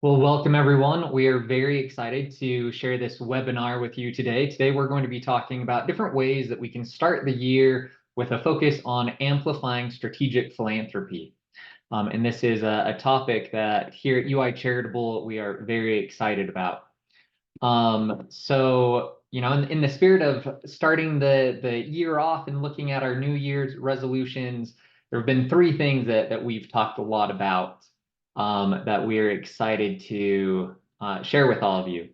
Well, welcome everyone. We are very excited to share this webinar with you today. Today, we're going to be talking about different ways that we can start the year with a focus on amplifying strategic philanthropy. And this is a topic that here at UI Charitable, we are very excited about. In the spirit of starting the year off and looking at our New Year's resolutions, there have been three things that we've talked a lot about that we're excited to share with all of you.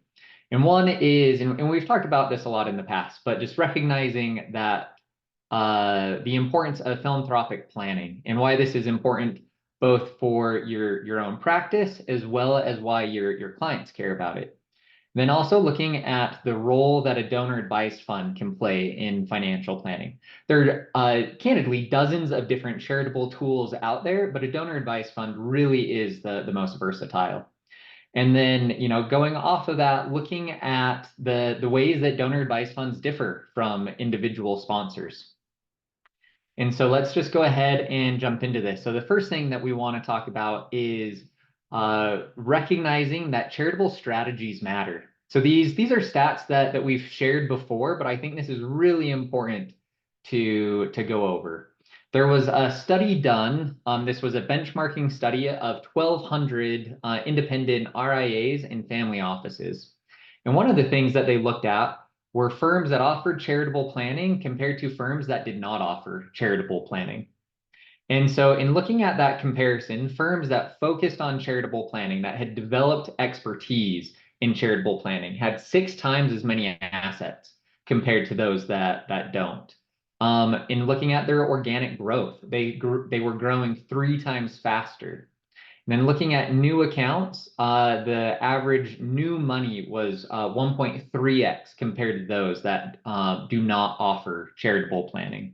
And one is, and we've talked about this a lot in the past, but just recognizing that the importance of philanthropic planning and why this is important both for your own practice as well as why your clients care about it. Then also looking at the role that a donor advised fund can play in financial planning. There are candidly dozens of different charitable tools out there, but a donor advised fund really is the most versatile. And then, going off of that, looking at the ways that donor advised funds differ from individual sponsors. And so let's just go ahead and jump into this. So the first thing that we want to talk about is recognizing that charitable strategies matter. So these are stats that we've shared before, but I think this is really important to go over. There was a study done. This was a benchmarking study of 1,200 independent RIAs and family offices. And one of the things that they looked at were firms that offered charitable planning compared to firms that did not offer charitable planning. And so in looking at that comparison, firms that focused on charitable planning, that had developed expertise in charitable planning, had 6 times as many assets compared to those that don't. In looking at their organic growth, they were growing 3 times faster. And then looking at new accounts, the average new money was 1.3x compared to those that do not offer charitable planning.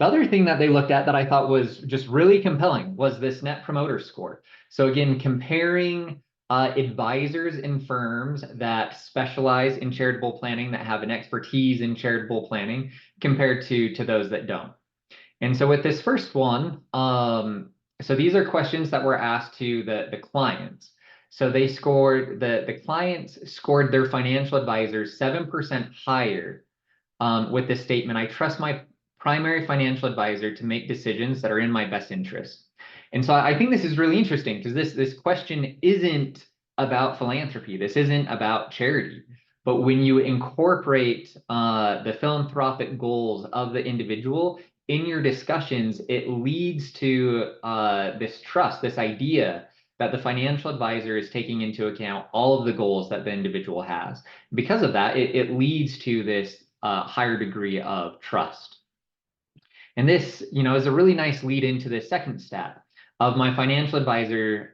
The other thing that they looked at that I thought was just really compelling was this Net Promoter Score. So again, comparing advisors and firms that specialize in charitable planning, that have an expertise in charitable planning, compared to those that don't. And so with this first one, so these are questions that were asked to the clients. So they scored, the clients scored their financial advisors 7% higher with the statement, "I trust my primary financial advisor to make decisions that are in my best interest." And so I think this is really interesting because this question isn't about philanthropy. This isn't about charity. But when you incorporate the philanthropic goals of the individual in your discussions, it leads to this trust, this idea that the financial advisor is taking into account all of the goals that the individual has. Because of that, it leads to this higher degree of trust. And this, is a really nice lead into the second stat of my financial advisor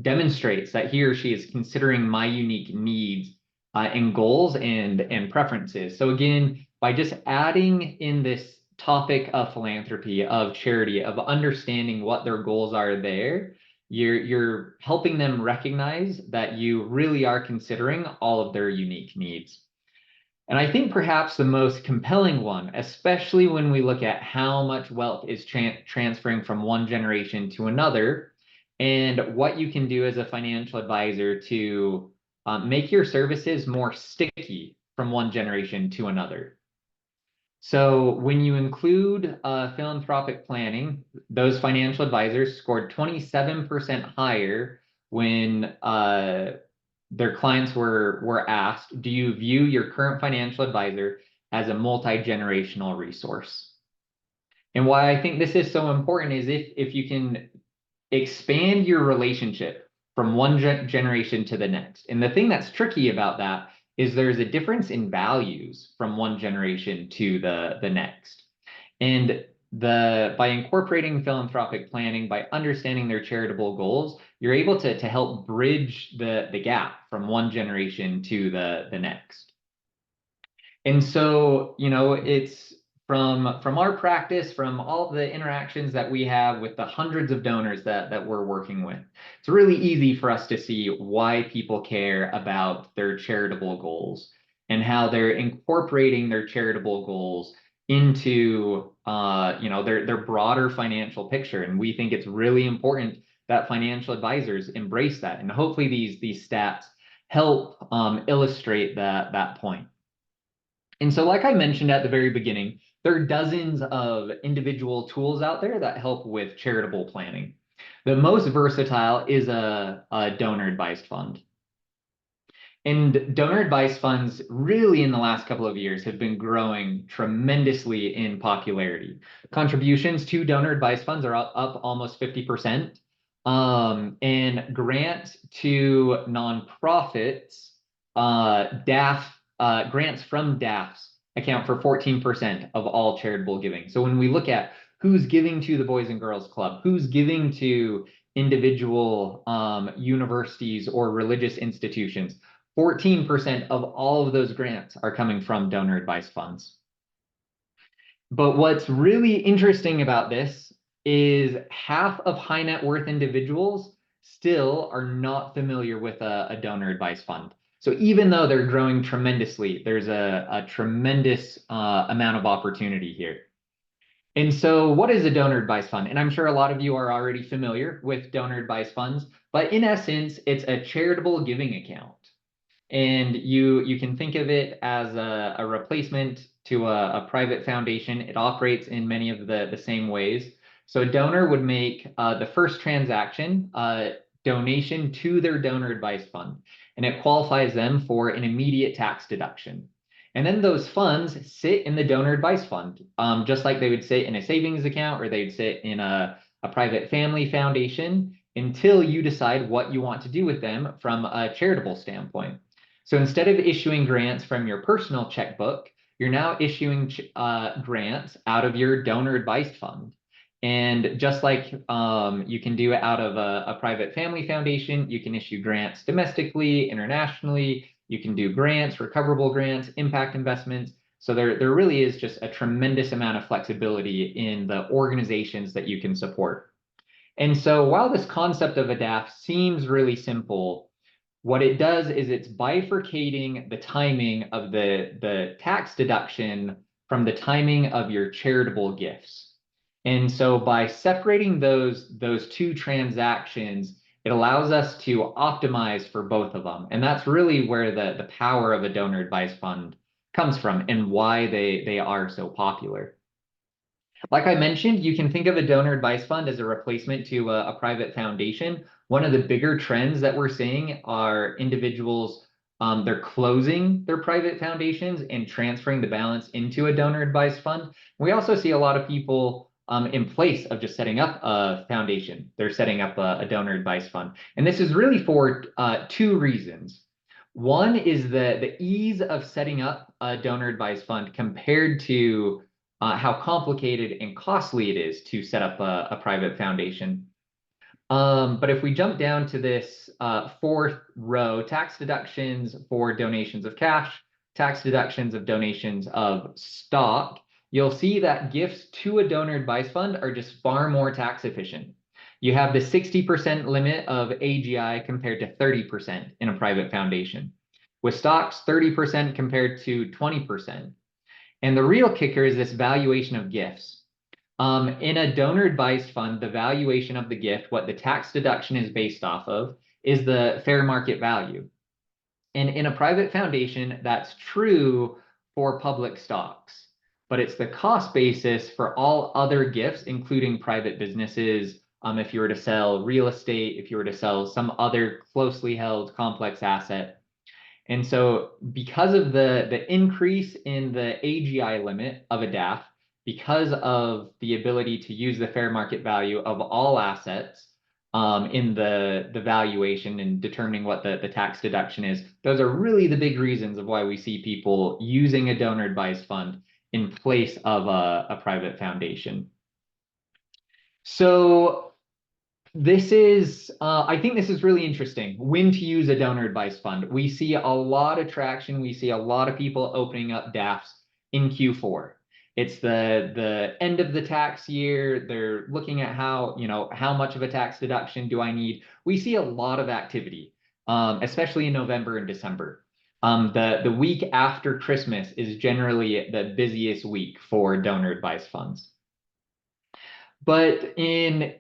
demonstrates that he or she is considering my unique needs and goals and preferences. So again, by just adding in this topic of philanthropy, of charity, of understanding what their goals are there, you're helping them recognize that you really are considering all of their unique needs. And I think perhaps the most compelling one, especially when we look at how much wealth is transferring from one generation to another, and what you can do as a financial advisor to make your services more sticky from one generation to another. So when you include philanthropic planning, those financial advisors scored 27% higher when their clients were asked, "Do you view your current financial advisor as a multi-generational resource?" And why I think this is so important is if you can expand your relationship from one generation to the next. And the thing that's tricky about that is there's a difference in values from one generation to the next. And by incorporating philanthropic planning, by understanding their charitable goals, you're able to help bridge the gap from one generation to the next. And so, it's from our practice, from all the interactions that we have with the hundreds of donors that we're working with, it's really easy for us to see why people care about their charitable goals and how they're incorporating their charitable goals into their broader financial picture. And we think it's really important that financial advisors embrace that. And hopefully these stats help illustrate that point. And so, like I mentioned at the very beginning, there are dozens of individual tools out there that help with charitable planning. The most versatile is a donor advised fund. And donor advised funds really in the last couple of years have been growing tremendously in popularity. Contributions to donor advised funds are up almost 50%. And grants to nonprofits, grants from DAFs account for 14% of all charitable giving. So when we look at who's giving to the Boys and Girls Club, who's giving to individual universities or religious institutions, 14% of all of those grants are coming from donor advised funds. But what's really interesting about this is half of high net worth individuals still are not familiar with a donor advised fund. So even though they're growing tremendously, there's a tremendous amount of opportunity here. And so what is a donor advised fund? And I'm sure a lot of you are already familiar with donor advised funds, but in essence, it's a charitable giving account. And you can think of it as a replacement to a private foundation. It operates in many of the same ways. So a donor would make the first transaction, donation to their donor advised fund, and it qualifies them for an immediate tax deduction. And then those funds sit in the donor advised fund, just like they would sit in a savings account or they'd sit in a private family foundation until you decide what you want to do with them from a charitable standpoint. So instead of issuing grants from your personal checkbook, you're now issuing grants out of your donor advised fund. And just like you can do it out of a private family foundation, you can issue grants domestically, internationally. You can do grants, recoverable grants, impact investments. So there really is just a tremendous amount of flexibility in the organizations that you can support. And so while this concept of a DAF seems really simple, what it does is it's bifurcating the timing of the tax deduction from the timing of your charitable gifts. And so by separating those two transactions, it allows us to optimize for both of them. And that's really where the power of a donor advised fund comes from and why they are so popular. Like I mentioned, you can think of a donor advised fund as a replacement to a private foundation. One of the bigger trends that we're seeing are individuals, they're closing their private foundations and transferring the balance into a donor advised fund. We also see a lot of people in place of just setting up a foundation. They're setting up a donor advised fund. And this is really for two reasons. One is the ease of setting up a donor advised fund compared to how complicated and costly it is to set up a private foundation. But if we jump down to this fourth row, tax deductions for donations of cash, tax deductions of donations of stock, you'll see that gifts to a donor advised fund are just far more tax efficient. You have the 60% limit of AGI compared to 30% in a private foundation. With stocks, 30% compared to 20%. And the real kicker is this valuation of gifts. In a donor advised fund, the valuation of the gift, what the tax deduction is based off of, is the fair market value. And in a private foundation, that's true for public stocks, but it's the cost basis for all other gifts, including private businesses. If you were to sell real estate, if you were to sell some other closely held complex asset. And so because of the increase in the AGI limit of a DAF, because of the ability to use the fair market value of all assets in the valuation and determining what the tax deduction is, those are really the big reasons of why we see people using a donor advised fund in place of a private foundation. So I think this is really interesting, when to use a donor advised fund. We see a lot of traction. We see a lot of people opening up DAFs in Q4. It's the end of the tax year. They're looking at how much of a tax deduction do I need? We see a lot of activity, especially in November and December. The week after Christmas is generally the busiest week for donor advised funds. But in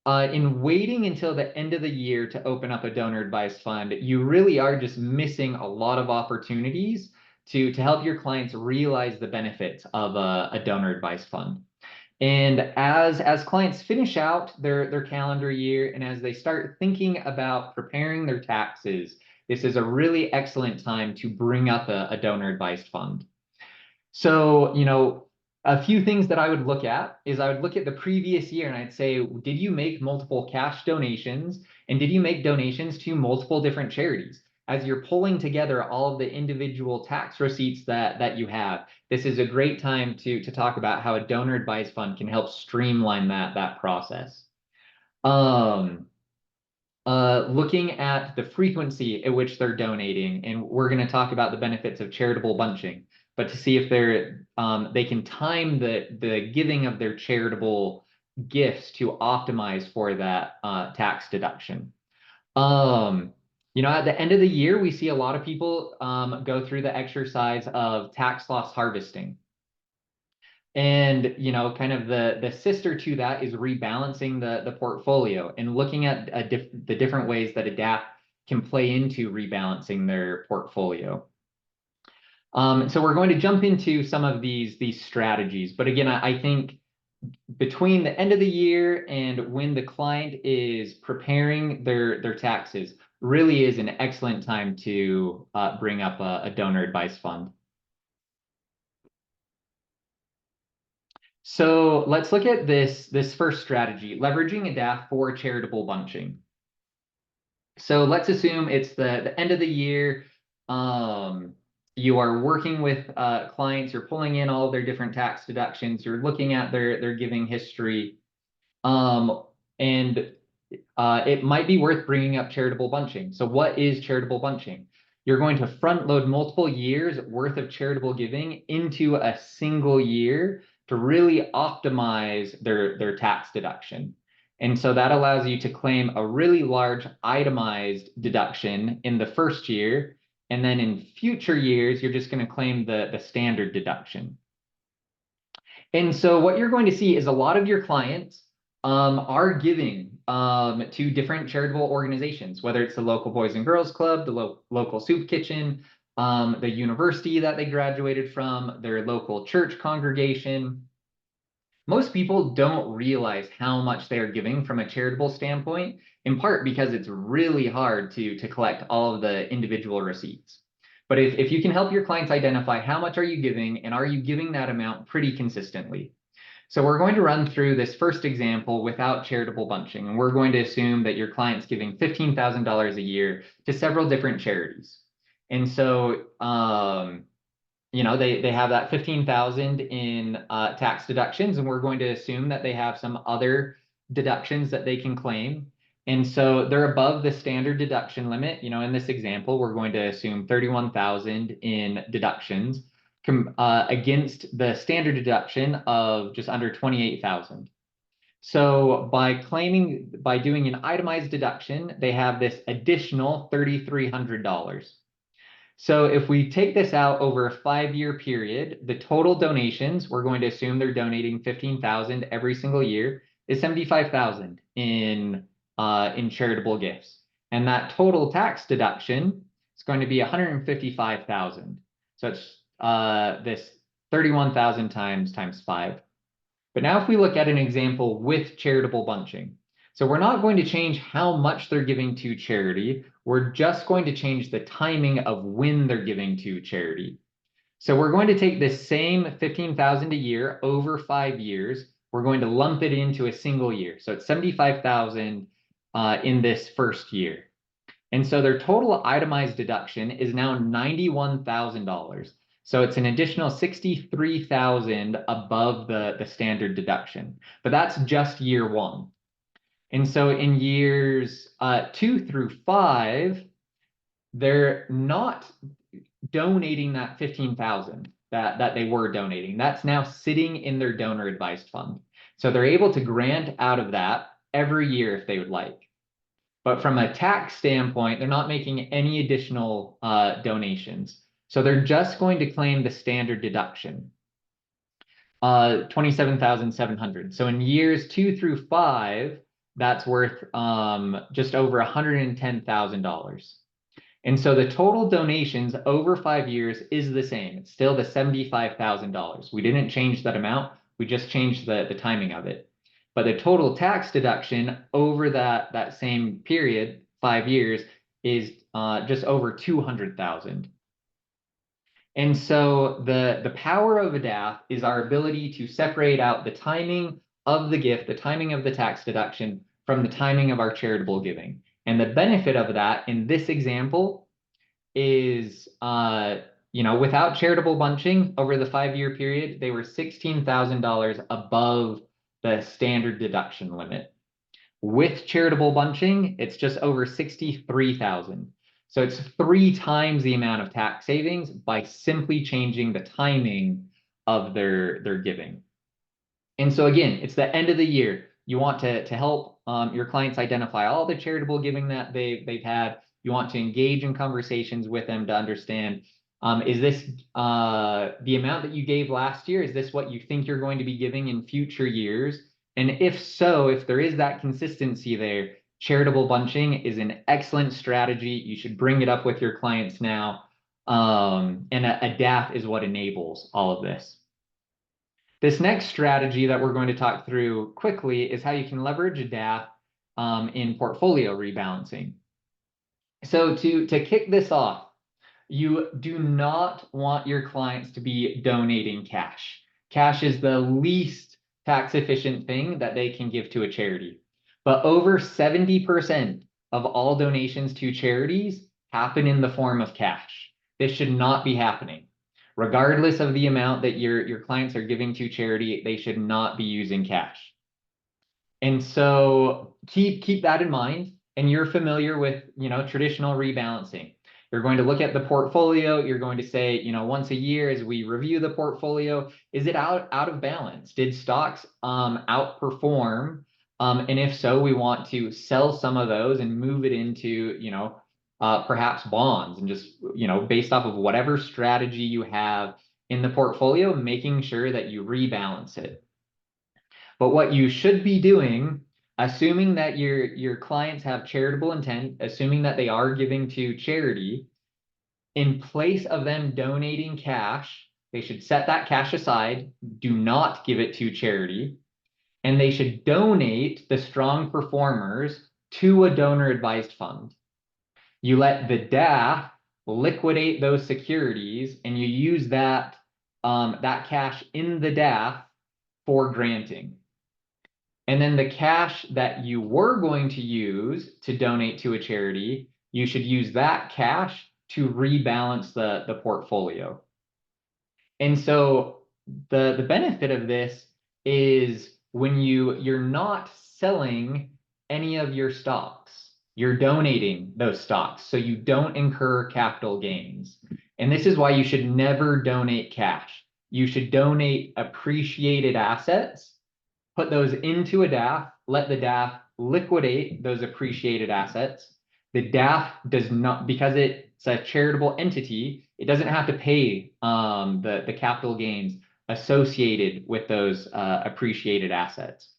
in waiting until the end of the year to open up a donor advised fund, you really are just missing a lot of opportunities to help your clients realize the benefits of a donor advised fund. And as clients finish out their calendar year and as they start thinking about preparing their taxes, this is a really excellent time to bring up a donor advised fund. So, a few things that I would look at is I would look at the previous year and I'd say, did you make multiple cash donations? And did you make donations to multiple different charities? As you're pulling together all of the individual tax receipts that you have, this is a great time to talk about how a donor advised fund can help streamline that process. Looking at the frequency at which they're donating, and we're going to talk about the benefits of charitable bunching, but to see if they can time the giving of their charitable gifts to optimize for that tax deduction. At the end of the year, we see a lot of people go through the exercise of tax loss harvesting. And kind of the sister to that is rebalancing the portfolio and looking at the different ways that a DAF can play into rebalancing their portfolio. So we're going to jump into some of these strategies. But again, I think between the end of the year and when the client is preparing their taxes really is an excellent time to bring up a donor advised fund. So let's look at this first strategy, leveraging a DAF for charitable bunching. So let's assume it's the end of the year. You are working with clients, you're pulling in all of their different tax deductions, you're looking at their giving history, and it might be worth bringing up charitable bunching. So what is charitable bunching? You're going to front load multiple years worth of charitable giving into a single year to really optimize their tax deduction. And so that allows you to claim a really large itemized deduction in the first year. And then in future years, you're just going to claim the standard deduction. And so what you're going to see is a lot of your clients are giving to different charitable organizations, whether it's the local Boys and Girls Club, the local soup kitchen, the university that they graduated from, their local church congregation. Most people don't realize how much they are giving from a charitable standpoint, in part because it's really hard to collect all of the individual receipts. But if you can help your clients identify how much are you giving and are you giving that amount pretty consistently. So we're going to run through this first example without charitable bunching, and we're going to assume that your client's giving $15,000 a year to several different charities. And so they have that 15,000 in tax deductions, and we're going to assume that they have some other deductions that they can claim. And so they're above the standard deduction limit. In this example, we're going to assume 31,000 in deductions against the standard deduction of just under 28,000. So by doing an itemized deduction, they have this additional $3,300. So if we take this out over a 5-year period, the total donations, we're going to assume they're donating 15,000 every single year, is 75,000 in charitable gifts. And that total tax deduction is going to be 155,000. So it's this 31,000 times 5. But now if we look at an example with charitable bunching, so we're not going to change how much they're giving to charity. We're just going to change the timing of when they're giving to charity. So we're going to take this same 15,000 a year over 5 years. We're going to lump it into a single year. So it's 75,000 in this first year. And so their total itemized deduction is now $91,000. So it's an additional 63,000 above the standard deduction. But that's just year one. And so in years 2 through 5, they're not donating that 15,000 that they were donating. That's now sitting in their donor advised fund. So they're able to grant out of that every year if they would like. But from a tax standpoint, they're not making any additional donations. So they're just going to claim the standard deduction, 27,700. So in years 2 through 5, that's worth just over $110,000. And so the total donations over 5 years is the same. It's still the $75,000. We didn't change that amount. We just changed the timing of it. But the total tax deduction over that same period, 5 years, is just over 200,000. And so the power of a DAF is our ability to separate out the timing of the gift, the timing of the tax deduction from the timing of our charitable giving. And the benefit of that in this example is, without charitable bunching over the 5 year period, they were $16,000 above the standard deduction limit. With charitable bunching, it's just over 63,000. So it's 3 times the amount of tax savings by simply changing the timing of their giving. And so again, it's the end of the year. You want to help your clients identify all the charitable giving that they've had. You want to engage in conversations with them to understand, is this the amount that you gave last year? Is this what you think you're going to be giving in future years? And if so, if there is that consistency there, charitable bunching is an excellent strategy. You should bring it up with your clients now. And a DAF is what enables all of this. This next strategy that we're going to talk through quickly is how you can leverage a DAF in portfolio rebalancing. So to kick this off, you do not want your clients to be donating cash. Cash is the least tax efficient thing that they can give to a charity. But over 70% of all donations to charities happen in the form of cash. This should not be happening. Regardless of the amount that your clients are giving to charity, they should not be using cash. And so keep that in mind. And you're familiar with, traditional rebalancing. You're going to look at the portfolio. You're going to say, once a year as we review the portfolio, is it out of balance? Did stocks outperform? And if so, we want to sell some of those and move it into, perhaps bonds, and just, based off of whatever strategy you have in the portfolio, making sure that you rebalance it. But what you should be doing, assuming that your clients have charitable intent, assuming that they are giving to charity, in place of them donating cash, they should set that cash aside, do not give it to charity, and they should donate the strong performers to a donor advised fund. You let the DAF liquidate those securities, and you use that cash in the DAF for granting. And then the cash that you were going to use to donate to a charity, you should use that cash to rebalance the portfolio. And so the benefit of this is when you're not selling any of your stocks, you're donating those stocks, so you don't incur capital gains. And this is why you should never donate cash. You should donate appreciated assets, put those into a DAF, let the DAF liquidate those appreciated assets. The DAF does not, because it's a charitable entity, it doesn't have to pay the capital gains associated with those appreciated assets.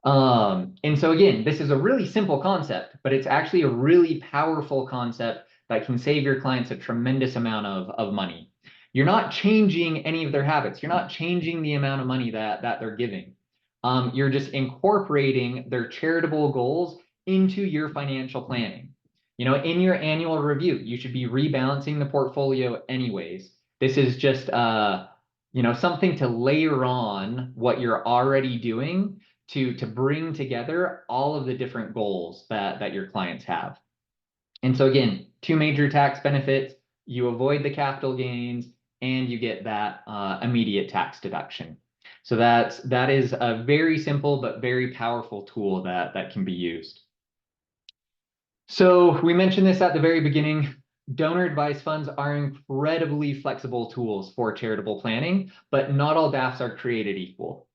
And so again, this is a really simple concept, but it's actually a really powerful concept that can save your clients a tremendous amount of money. You're not changing any of their habits. You're not changing the amount of money that they're giving. You're just incorporating their charitable goals into your financial planning. In your annual review, you should be rebalancing the portfolio anyways. This is just something to layer on what you're already doing to bring together all of the different goals that your clients have. And so again, 2 major tax benefits: you avoid the capital gains and you get that immediate tax deduction. So that is a very simple but very powerful tool that can be used. So we mentioned this at the very beginning. Donor advised funds are incredibly flexible tools for charitable planning, but not all DAFs are created equal.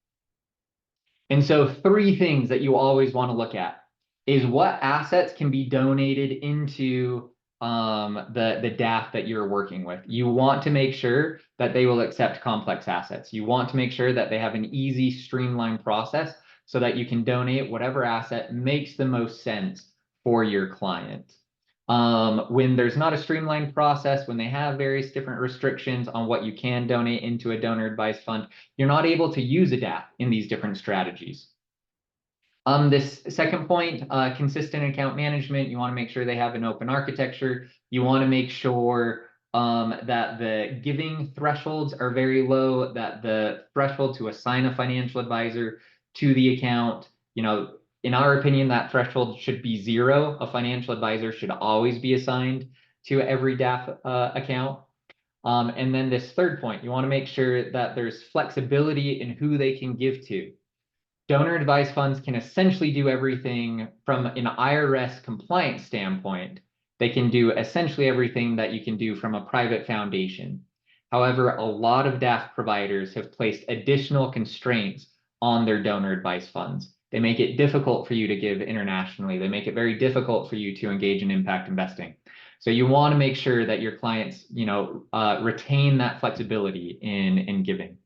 And so 3 things that you always want to look at is what assets can be donated into the DAF that you're working with. You want to make sure that they will accept complex assets. You want to make sure that they have an easy, streamlined process so that you can donate whatever asset makes the most sense for your client. When there's not a streamlined process, when they have various different restrictions on what you can donate into a donor advised fund, you're not able to use a DAF in these different strategies. This second point, consistent account management, you want to make sure they have an open architecture. You want to make sure that the giving thresholds are very low, that the threshold to assign a financial advisor to the account, in our opinion, that threshold should be 0. A financial advisor should always be assigned to every DAF account. And then this third point, you want to make sure that there's flexibility in who they can give to. Donor advised funds can essentially do everything from an IRS compliance standpoint. They can do essentially everything that you can do from a private foundation. However, a lot of DAF providers have placed additional constraints on their donor advised funds. They make it difficult for you to give internationally. They make it very difficult for you to engage in impact investing. So you want to make sure that your clients, retain that flexibility in giving.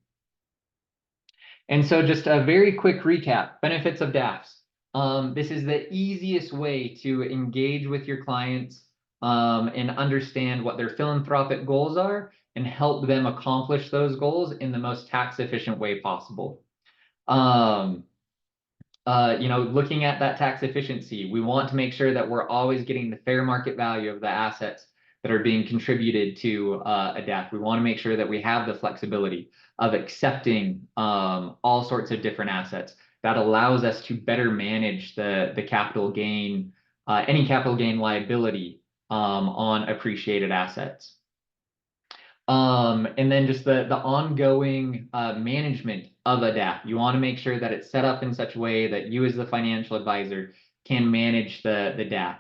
And so just a very quick recap, benefits of DAFs. This is the easiest way to engage with your clients and understand what their philanthropic goals are and help them accomplish those goals in the most tax efficient way possible. Looking at that tax efficiency, we want to make sure that we're always getting the fair market value of the assets that are being contributed to a DAF. We want to make sure that we have the flexibility of accepting all sorts of different assets. That allows us to better manage the capital gain, any capital gain liability on appreciated assets. And then just the ongoing management of a DAF. You want to make sure that it's set up in such a way that you as the financial advisor can manage the DAF.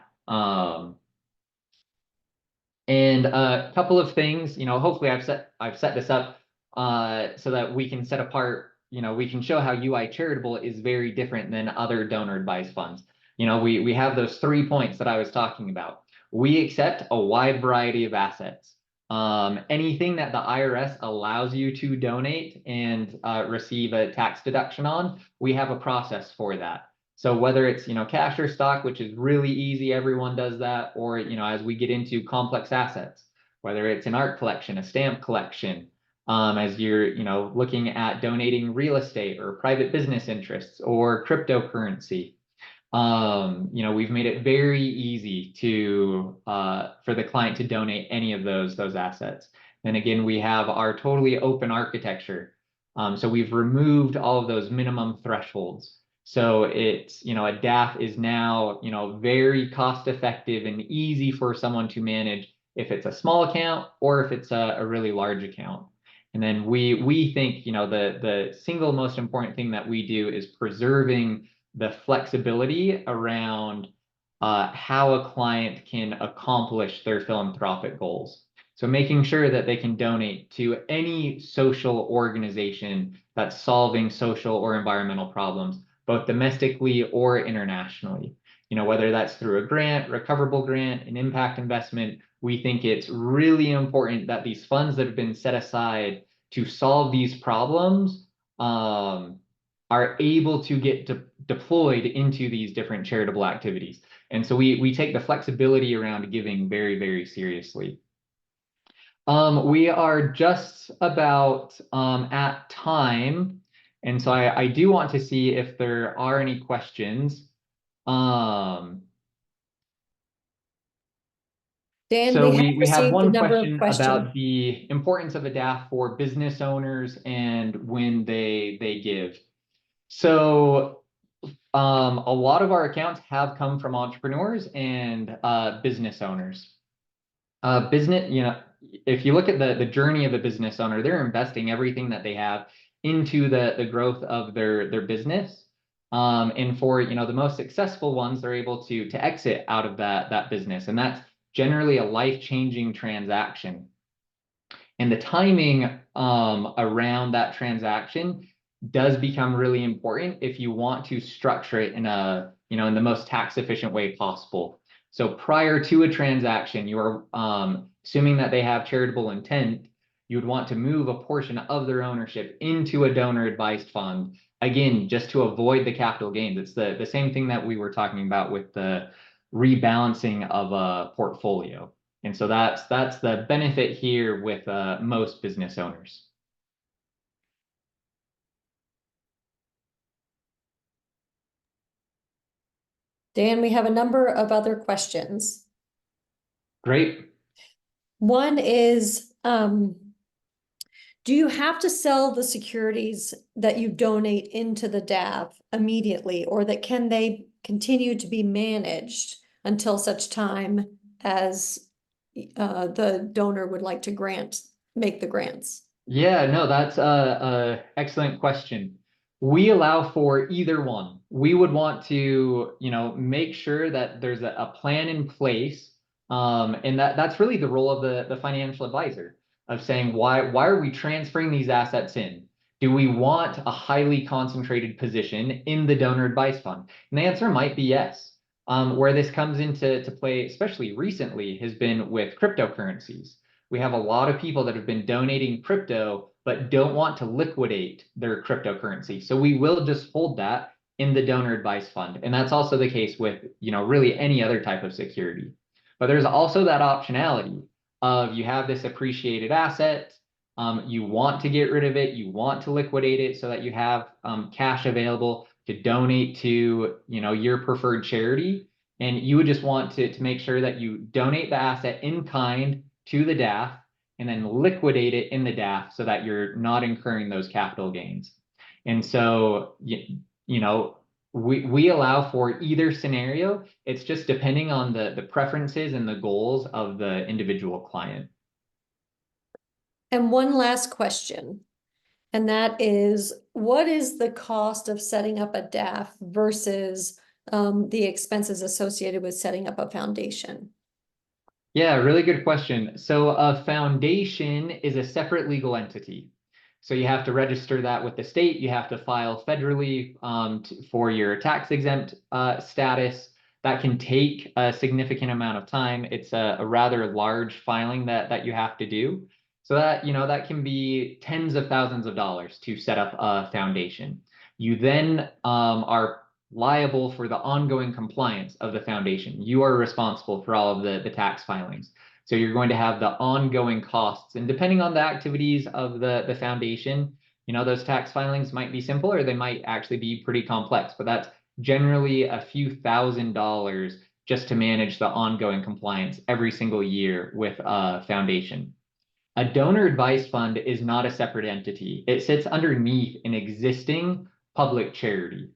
And a couple of things, hopefully I've set this up so that we can set apart, we can show how UI Charitable is very different than other donor advised funds. We have those 3 points that I was talking about. We accept a wide variety of assets. Anything that the IRS allows you to donate and receive a tax deduction on, we have a process for that. So whether it's, cash or stock, which is really easy, everyone does that, or, as we get into complex assets, whether it's an art collection, a stamp collection, as you're, looking at donating real estate or private business interests or cryptocurrency. We've made it very easy for the client to donate any of those assets. And again, we have our totally open architecture. So we've removed all of those minimum thresholds. So it's, a DAF is now, very cost effective and easy for someone to manage if it's a small account or if it's a really large account. And then we think, the single most important thing that we do is preserving the flexibility around how a client can accomplish their philanthropic goals. So making sure that they can donate to any social organization that's solving social or environmental problems, both domestically or internationally. Whether that's through a grant, recoverable grant, an impact investment, we think it's really important that these funds that have been set aside to solve these problems are able to get deployed into these different charitable activities. And so we take the flexibility around giving very, very seriously. We are just about at time. And so I do want to see if there are any questions. Dan, so we have one question about the importance of a DAF for business owners and when they give. So a lot of our accounts have come from entrepreneurs and business owners. If you look at the journey of a business owner, they're investing everything that they have into the growth of their business. And for the most successful ones, they're able to exit out of that business, and that's generally a life-changing transaction. And the timing around that transaction does become really important if you want to structure it in in the most tax efficient way possible. So prior to a transaction, you are assuming that they have charitable intent, you would want to move a portion of their ownership into a donor advised fund again, just to avoid the capital gains. It's the same thing that we were talking about with the rebalancing of a portfolio. And so that's the benefit here with most business owners. Dan, we have a number of other questions. Great. One is, do you have to sell the securities that you donate into the DAV immediately, or that can they continue to be managed until such time as the donor would like to make the grants? Yeah, no, that's a excellent question. We allow for either one. We would want to, make sure that there's a plan in place. And that's really the role of the financial advisor of saying, why are we transferring these assets in? Do we want a highly concentrated position in the donor advice fund? And the answer might be yes. Where this comes into play, especially recently, has been with cryptocurrencies. We have a lot of people that have been donating crypto, but don't want to liquidate their cryptocurrency. So we will just hold that in the donor advice fund. And that's also the case with, really any other type of security. But there's also that optionality of you have this appreciated asset, you want to get rid of it, you want to liquidate it so that you have cash available to donate to, your preferred charity. And you would just want to make sure that you donate the asset in kind to the DAF and then liquidate it in the DAF so that you're not incurring those capital gains. And so, we allow for either scenario. It's just depending on the preferences and the goals of the individual client. And one last question, and that is, what is the cost of setting up a DAF versus the expenses associated with setting up a foundation? Yeah, really good question. So a foundation is a separate legal entity. So you have to register that with the state. You have to file federally for your tax exempt status. That can take a significant amount of time. It's a rather large filing that you have to do. So that can be tens of thousands of dollars to set up a foundation. You then are liable for the ongoing compliance of the foundation. You are responsible for all of the tax filings. So you're going to have the ongoing costs. And depending on the activities of the foundation, those tax filings might be simple or they might actually be pretty complex, but that's generally a few $1,000s just to manage the ongoing compliance every single year with a foundation. A donor advice fund is not a separate entity. It sits underneath an existing public charity.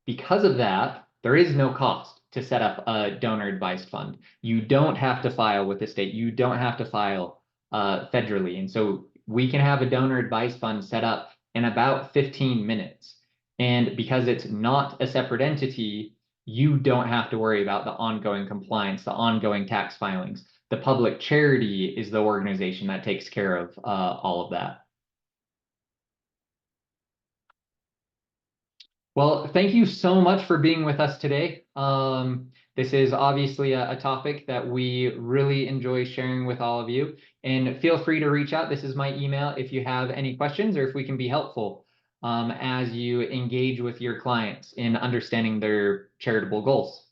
Because of that, there is no cost to set up a donor advised fund. You don't have to file with the state. You don't have to file federally. And so we can have a donor advised fund set up in about 15 minutes. And because it's not a separate entity, you don't have to worry about the ongoing compliance, the ongoing tax filings. The public charity is the organization that takes care of all of that. Well, thank you so much for being with us today. This is obviously a topic that we really enjoy sharing with all of you. And feel free to reach out. This is my email if you have any questions or if we can be helpful as you engage with your clients in understanding their charitable goals.